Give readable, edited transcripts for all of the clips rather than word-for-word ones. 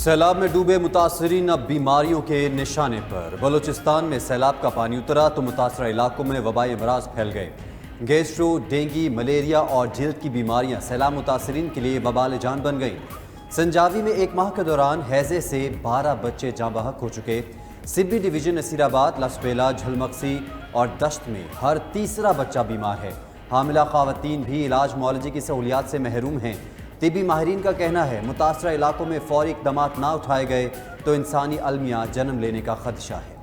सैलाब में डूबे मुतासरीन अब बीमारियों के निशाने पर। बलूचिस्तान में सैलाब का पानी उतरा तो मुतासरा इलाकों में वबाई अमराज फैल गए। गैस्ट्रो, डेंगी, मलेरिया और जल्द की बीमारियां सैलाब मुतासरीन के लिए वबाल जान बन गईं। संजावी में एक माह के दौरान हैजे से 12 बच्चे जाँ बहक हो चुके। सिब्बी डिवीजन नसीराबाद, लसबेला, झलमक्सी और दश्त में हर तीसरा बच्चा बीमार है। हामिला ख़वातीन भी इलाज मुआलजे की सहूलियात से महरूम हैं। तिबी माहिरीन का कहना है मुतासरा इलाकों में फौरी इक़दामात ना उठाए गए तो इंसानी अलमिया जन्म लेने का खदशा है।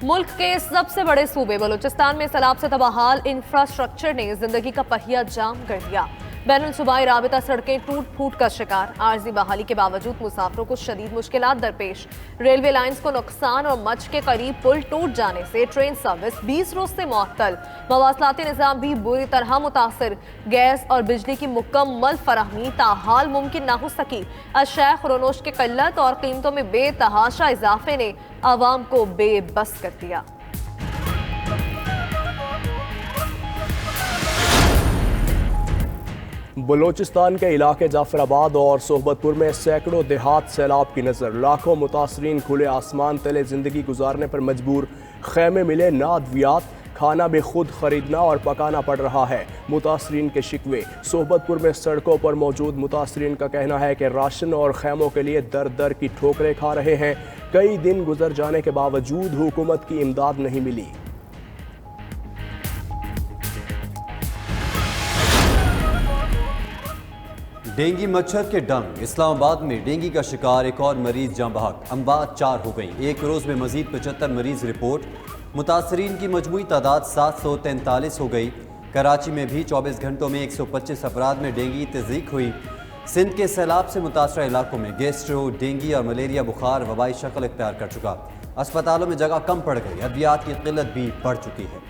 मुल्क के सबसे बड़े सूबे बलूचिस्तान में सैलाब से तबाहाल इंफ्रास्ट्रक्चर ने जिंदगी का पहिया जाम कर दिया। बैनुल सूबाई राबिता सड़कें टूट फूट का शिकार। आर्जी बहाली के बावजूद मुसाफिरों को शदीद मुश्किलात दरपेश। रेलवे लाइन्स को नुकसान और मच के करीब पुल टूट जाने से ट्रेन सर्विस 20 रोज से मुअत्तल। मवासलाती निज़ाम भी बुरी तरह मुतासर। गैस और बिजली की मुकम्मल फराहमी ताहाल मुमकिन ना हो सकी। अशया खुरोनोश की किल्लत और कीमतों में बेतहाशा इजाफे ने आवाम को बेबस कर दिया। बलूचिस्तान के इलाके जाफराबाद और सोहबतपुर में सैकड़ों देहात सैलाब की नज़र। लाखों मुतासरीन खुले आसमान तले जिंदगी गुजारने पर मजबूर। खैमे मिले ना अद्वियात, खाना भी खुद खरीदना और पकाना पड़ रहा है। मुतासरीन के शिकवे। सोहबतपुर में सड़कों पर मौजूद मुतासरीन का कहना है कि राशन और खैमों के लिए दर दर की ठोकरें खा रहे हैं। कई दिन गुजर जाने के बावजूद हुकूमत की इमदाद नहीं मिली। डेंगी मच्छर के डंग। इस्लामाबाद में डेंगी का शिकार एक और मरीज जाँ बहक। अमवात 4 हो गई। एक रोज़ में मजीद 75 मरीज रिपोर्ट। मुतासरीन की मजमूई तादाद 743 हो गई। कराची में भी 24 घंटों में 125 अफराद में डेंगी तज़दीक हुई। सिंध के सैलाब से मुतासरा इलाकों में गैस्ट्रो, डेंगी और मलेरिया बुखार वबाई शक्ल इख्तियार कर चुका। अस्पतालों में जगह कम पड़ गई। अद्वियात की किल्लत भी बढ़ चुकी है।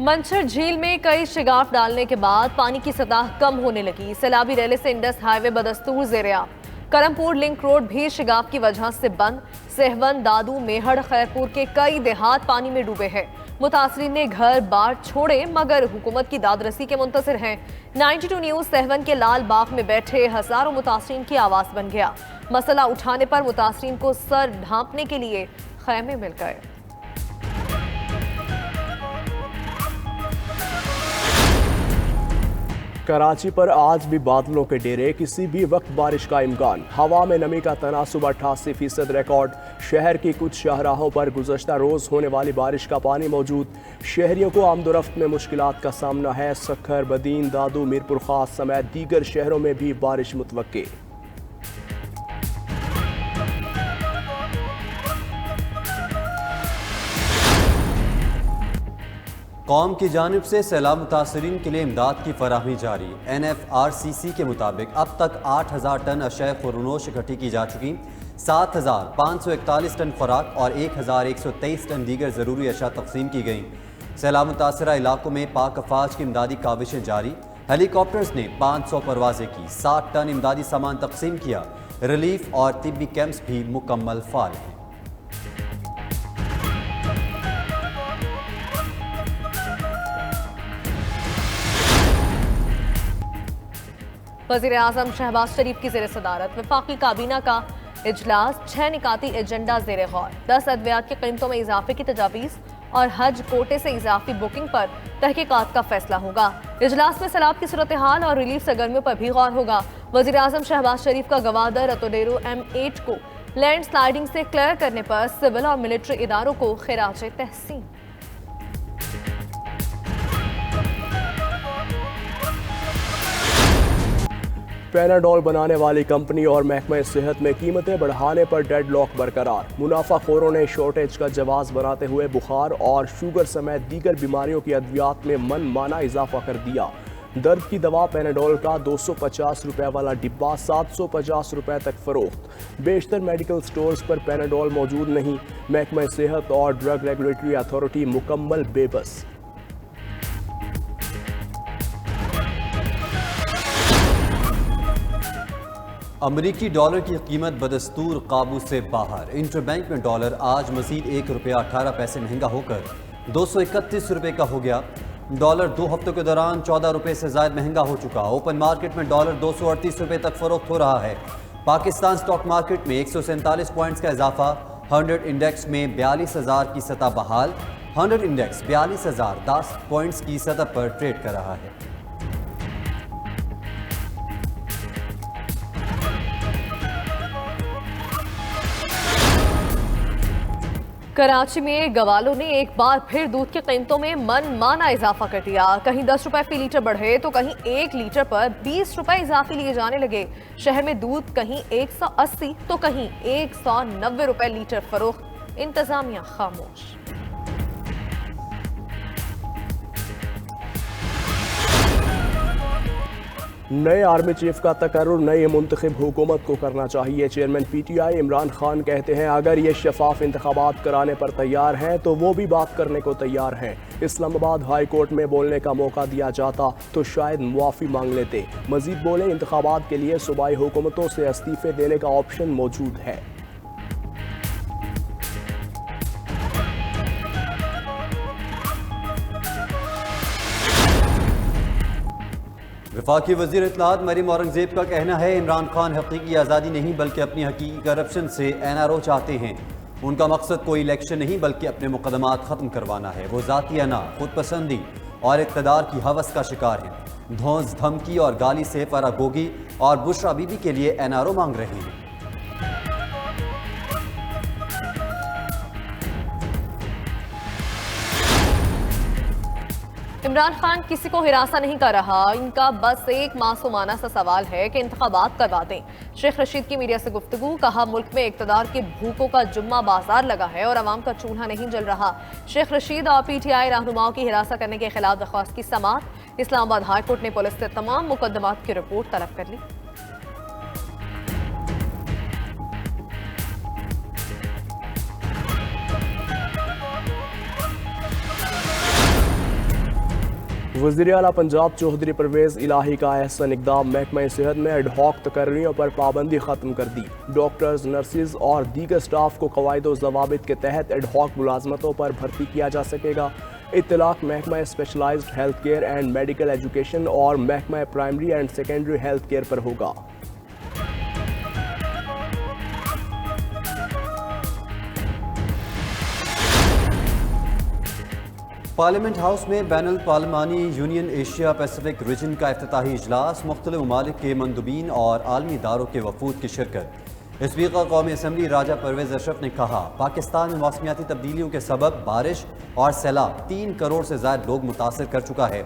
मंछर झील में कई शिगाफ डालने के बाद पानी की सतह कम होने लगी। सैलाबी रैले से इंडस हाईवे बदस्तूर ज़ेर-ए-आब। करमपुर लिंक रोड भी शिगाफ की वजह से बंद। सेहवन, दादू, मेहड़, खैरपुर के कई देहात पानी में डूबे हैं। मुतासरीन ने घर बार छोड़े मगर हुकूमत की दादरसी के मुंतज़िर हैं। 92 न्यूज़ सेहवन के लाल बाग में बैठे हजारों मुतासरीन की आवाज़ बन गया। मसला उठाने पर मुतासरीन को सर ढांपने के लिए खैमे मिल गए। कराची पर आज भी बादलों के डेरे। किसी भी वक्त बारिश का इम्कान। हवा में नमी का तनासुब 88% रिकॉर्ड। शहर की कुछ शाहराहों पर गुज़श्ता रोज़ होने वाली बारिश का पानी मौजूद। शहरियों को आमदोरफ्त में मुश्किलात का सामना है। सखर, बदीन, दादू, मीरपुर खास समेत दीगर शहरों में भी बारिश मुतवक्के। कौम की जानिब से सैलाब मुतासरीन के लिए इमदाद की फराहमी जारी। NFRCC के मुताबिक अब तक 8000 टन अशया खुरोनोश इकट्ठी की जा चुकी। 7541 टन खुराक और 1123 टन दीगर ज़रूरी अशया तकसीम की गई। सैलाब मुतासरा इलाकों में पाक अफवाज की इमदादी काविशें जारी। हेलीकॉप्टर्स ने 500 परवाजें की। 60 टन इमदादी सामान तकसीम किया। रिलीफ और तिब्बी कैंप्स भी मुकम्मल फाल हैं। वज़ीर आज़म शहबाज शरीफ की ज़ेर सदारत वफाकी काबीना का इजलास। 6 निकाती एजेंडा ज़ेर गौर। 10 अद्वियात की कीमतों में इजाफे की तजावीज़ और हज कोटे से इजाफी बुकिंग पर तहकीकात का फैसला होगा। इजलास में सैलाब की सूरत हाल और रिलीफ सरगर्मियों पर भी गौर होगा। वज़ीर आज़म शहबाज शरीफ का गवादर अतोडेरो M8 को लैंड स्लाइडिंग से क्लियर करने पर सिविल और मिलिट्री इदारों को खिराज तहसीन। पैनाडोल बनाने वाली कंपनी और महकमा सेहत में कीमतें बढ़ाने पर डेडलॉक बरकरार। मुनाफाखोरों ने शॉर्टेज का जवाब बनाते हुए बुखार और शुगर समेत दीगर बीमारियों की अद्वियात में मनमाना इजाफा कर दिया। दर्द की दवा पैनाडोल का 250 रुपए वाला डिब्बा 750 रुपए तक फरोख्त। बेशतर मेडिकल स्टोर्स पर पैनाडोल मौजूद नहीं। महकमा सेहत और ड्रग रेगुलेटरी अथॉरिटी मुकम्मल बेबस। अमरीकी डॉलर की कीमत बदस्तूर काबू से बाहर। इंटरबैंक में डॉलर आज मजीद ₹1.18 महंगा होकर 231 रुपये का हो गया। डॉलर 2 हफ्तों के दौरान 14 रुपये से ज्यादा महंगा हो चुका। ओपन मार्केट में डॉलर 238 रुपये तक फरोख्त हो रहा है। पाकिस्तान स्टॉक मार्केट में 147 पॉइंट्स का इजाफा। 100 इंडेक्स में 42,000 की सतह बहाल। 100 इंडेक्स 42,010 पॉइंट्स की सतह पर ट्रेड कर रहा है। कराची में गवालों ने एक बार फिर दूध की कीमतों में मनमाना इजाफा कर दिया। कहीं 10 रुपए फी लीटर बढ़े तो कहीं 1 लीटर पर 20 रुपए इजाफी लिए जाने लगे। शहर में दूध कहीं 180 तो कहीं 190 रुपए लीटर फरोख्त। इंतजामिया खामोश। नए आर्मी चीफ का तकर्रुर नई मुंतखब हुकूमत को करना चाहिए। चेयरमैन PTI इमरान खान कहते हैं अगर ये शफाफ इंतखाबात कराने पर तैयार हैं तो वो भी बात करने को तैयार हैं। इस्लामाबाद हाई कोर्ट में बोलने का मौका दिया जाता तो शायद मुआफ़ी मांग लेते। मजीद बोले इंतखाबात के लिए सूबाई हुकूमतों से इस्तीफे देने का ऑप्शन मौजूद है। वफाकी वज़ीर इत्तलाआत मरीम औरंगज़ेब का कहना है इमरान खान हकीकी आज़ादी नहीं बल्कि अपनी हकीकी करप्शन से NRO चाहते हैं। उनका मकसद कोई इलेक्शन नहीं बल्कि अपने मुकदमात ख़त्म करवाना है। वो ज़ाती अना, खुद पसंदी और इक़्तिदार की हवस का शिकार हैं। धौंस, धमकी और गाली से फरागोगी और बुशरा बीबी के लिए NRO मांग रहे हैं। इमरान खान किसी को हिरासा नहीं कर रहा। इनका बस एक मासूमाना सा सवाल है कि इंतखाबात करवा दें। शेख रशीद की मीडिया से गुफ्तगू। कहा मुल्क में इक़्तिदार के भूखों का जुम्मा बाजार लगा है और अवाम का चूल्हा नहीं जल रहा। शेख रशीद और PTI रहनुमाओं की हिरासत करने के खिलाफ दरख्वास्त की समाअत। इस्लामाबाद हाई कोर्ट ने पुलिस से तमाम मुकदमात की रिपोर्ट तलब कर ली। वज़ीर आला पंजाब चौधरी परवेज़ इलाही का एहसन इक़दाम। महकमा सेहत में एडहॉक तकर्रियों पर पाबंदी ख़त्म कर दी। डॉक्टर्स, नर्सिस और दीगर स्टाफ को क़वाइद व ज़वाबित के तहत एडहॉक मुलाजमतों पर भर्ती किया जा सकेगा। इत्तलाक़ महकमा specialised health care and medical education और महकमा primary and secondary health care पर होगा। पार्लियामेंट हाउस में बैनुल पार्लिमानी यूनियन एशिया पैसिफिक रीजन का इफ्तिताही इजलास। मुख्तलिफ ममालिक के मंदुबीन और आलमी इदारों के वफूद की शिरकत। स्पीकर कौमी असम्बली राजा परवेज़ अशरफ ने कहा पाकिस्तान में मौसमियाती तब्दीलियों के सबब बारिश और सैलाब 3 करोड़ से ज़्यादा लोग मुतासर कर चुका है।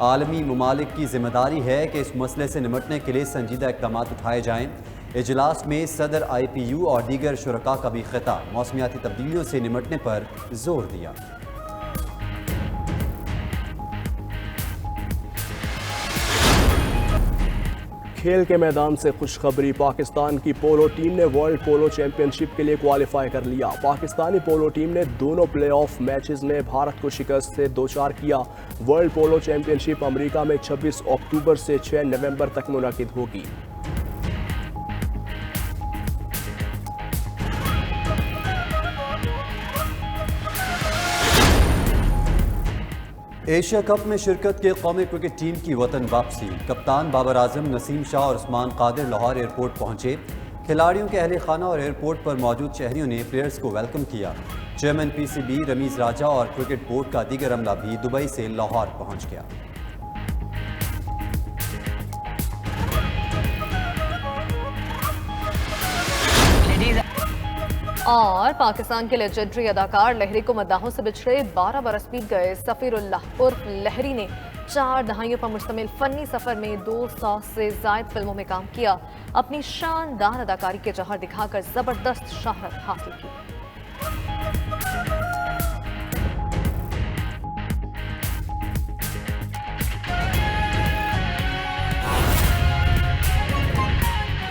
आलमी ममालिक की जिम्मेदारी है कि इस मसले से निमटने के लिए संजीदा इक़दाम उठाए जाएँ। इजलास में सदर IPU और दीगर शुरका का भी खिताब। मौसमियाती तब्दीलियों से निमटने पर जोर दिया। खेल के मैदान से खुशखबरी। पाकिस्तान की पोलो टीम ने वर्ल्ड पोलो चैंपियनशिप के लिए क्वालिफाई कर लिया। पाकिस्तानी पोलो टीम ने दोनों प्लेऑफ मैचेस में भारत को शिकस्त से 2-4 किया। वर्ल्ड पोलो चैंपियनशिप अमेरिका में 26 अक्टूबर से 6 नवंबर तक मुनक़िद होगी। एशिया कप में शिरकत के कौमी क्रिकेट टीम की वतन वापसी। कप्तान बाबर आजम, नसीम शाह और उस्मान कादिर लाहौर एयरपोर्ट पहुंचे। खिलाड़ियों के अहले खाना और एयरपोर्ट पर मौजूद शहरियों ने प्लेयर्स को वेलकम किया। चेयरमैन PCB रमीज राजा और क्रिकेट बोर्ड का दीगर अमला भी दुबई से लाहौर पहुंच गया। और पाकिस्तान के लेजेंडरी अदाकार लहरी को मद्दाहों से बिछड़े 12 बरस बीत गए। सफीरुल्लाह उर्फ लहरी ने 4 दहाइयों पर मुश्तमिल फनी सफर में 200 से ज़ायद फिल्मों में काम किया। अपनी शानदार अदाकारी के जौहर दिखाकर जबरदस्त शहरत हासिल की।